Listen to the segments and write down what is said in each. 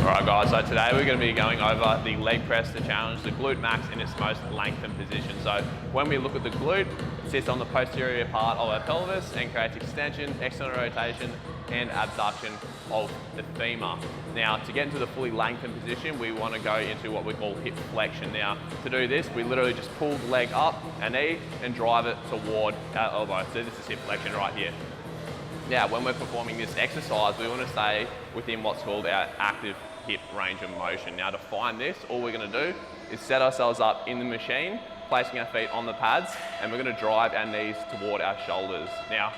Alright guys, so today we're going to be going over the leg press to challenge the glute max in its most lengthened position. So when we look at the glute, it sits on the posterior part of our pelvis and creates extension, external rotation and abduction of the femur. Now to get into the fully lengthened position, we want to go into what we call hip flexion. Now to do this, we literally just pull the leg up, our knee, and drive it toward our elbow. So this is hip flexion right here. Now, when we're performing this exercise, we want to stay within what's called our active hip range of motion. Now, to find this, all we're going to do is set ourselves up in the machine, placing our feet on the pads, and we're going to drive our knees toward our shoulders. Now,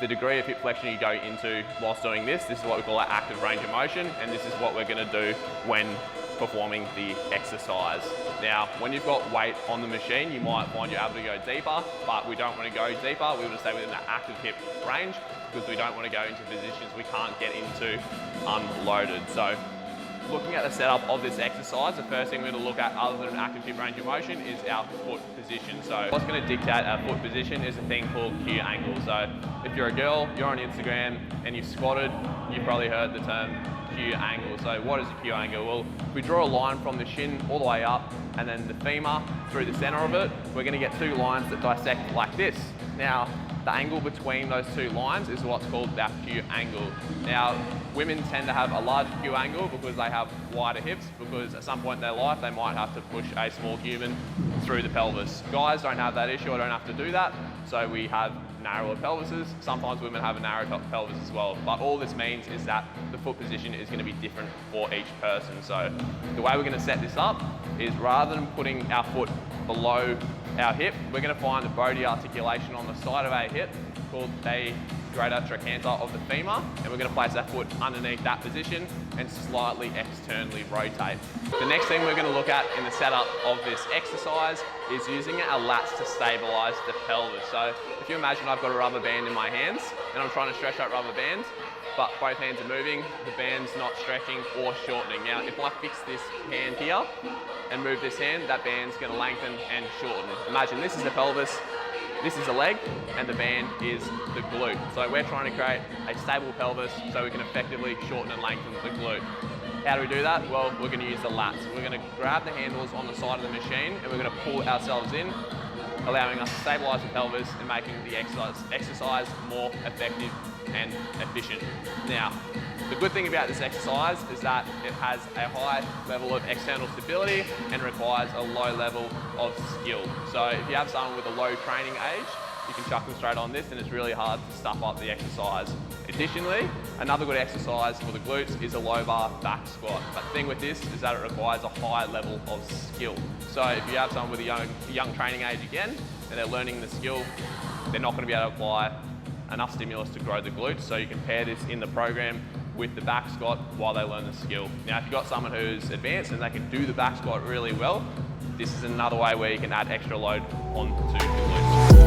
the degree of hip flexion you go into whilst doing this is what we call our active range of motion, and this is what we're going to do when performing the exercise. Now, when you've got weight on the machine, you might find you're able to go deeper, but we don't want to go deeper. We want to stay within that active hip range because we don't want to go into positions we can't get into unloaded. So, looking at the setup of this exercise, the first thing we're going to look at other than an active hip range of motion is our foot position. So what's going to dictate our foot position is a thing called Q angle. So if you're a girl, you're on Instagram and you've squatted, you've probably heard the term Q angle. So what is a Q angle? Well, if we draw a line from the shin all the way up and then the femur through the center of it, we're going to get two lines that dissect like this. Now, the angle between those two lines is what's called that Q angle. Now, women tend to have a larger Q angle because they have wider hips, because at some point in their life they might have to push a small human through the pelvis. Guys don't have that issue, I don't have to do that, so we have narrower pelvises. Sometimes women have a narrow pelvis as well, but all this means is that the foot position is going to be different for each person. So the way we're going to set this up is rather than putting our foot below our hip, we're going to find the Bode articulation on the side of our hip called the greater trochanter of the femur, and we're going to place our foot underneath that position and slightly externally rotate. The next thing we're going to look at in the setup of this exercise is using our lats to stabilize the pelvis. So if you imagine I've got a rubber band in my hands and I'm trying to stretch that rubber band, but both hands are moving, the band's not stretching or shortening. Now, if I fix this hand here and move this hand, that band's going to lengthen and shorten. Imagine this is the pelvis, this is the leg, and the band is the glute. So we're trying to create a stable pelvis so we can effectively shorten and lengthen the glute. How do we do that? Well, we're going to use the lats. We're going to grab the handles on the side of the machine and we're going to pull ourselves in, allowing us to stabilize the pelvis and making the exercise more effective and efficient. Now, the good thing about this exercise is that it has a high level of external stability and requires a low level of skill. So if you have someone with a low training age, you can chuck them straight on this and it's really hard to stuff up the exercise. Additionally, another good exercise for the glutes is a low bar back squat. But the thing with this is that it requires a high level of skill. So if you have someone with a young training age again, and they're learning the skill, they're not going to be able to apply enough stimulus to grow the glutes. So you can pair this in the program with the back squat while they learn the skill. Now, if you've got someone who's advanced and they can do the back squat really well, this is another way where you can add extra load onto the glutes.